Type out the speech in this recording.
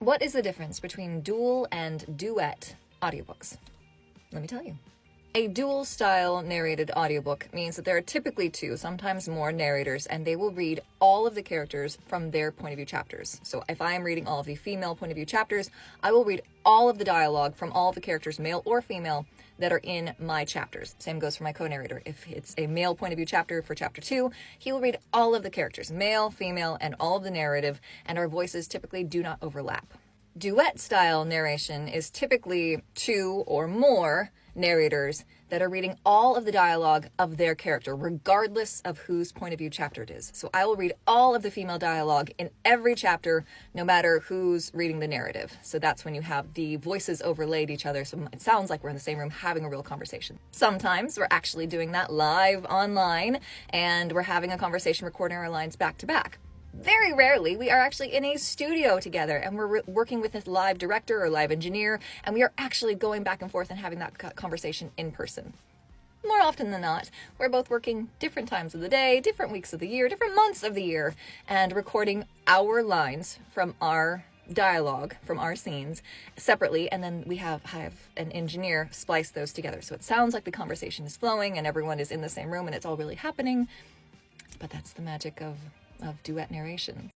What is the difference between dual and duet audiobooks? Let me tell you. A dual style narrated audiobook means that there are typically two, sometimes more narrators, and they will read all of the characters from their point of view chapters. So if I am reading all of the female point of view chapters, I will read all of the dialogue from all of the characters, male or female, that are in my chapters. Same goes for my co-narrator. If it's a male point of view chapter for chapter 2, he will read all of the characters, male, female, and all of the narrative, and our voices typically do not overlap. Duet style narration is typically two or more narrators that are reading all of the dialogue of their character, regardless of whose point of view chapter it is. So I will read all of the female dialogue in every chapter, no matter who's reading the narrative. So that's when you have the voices overlaid each other, so it sounds like we're in the same room having a real conversation. Sometimes we're actually doing that live online, and we're having a conversation, recording our lines back to back. Very rarely, we are actually in a studio together and we're working with a live director or live engineer, and we are actually going back and forth and having that conversation in person. More often than not, we're both working different times of the day, different weeks of the year, different months of the year, and recording our lines from our dialogue, from our scenes separately, and then we have an engineer splice those together. So it sounds like the conversation is flowing and everyone is in the same room and it's all really happening, but that's the magic of duet narration.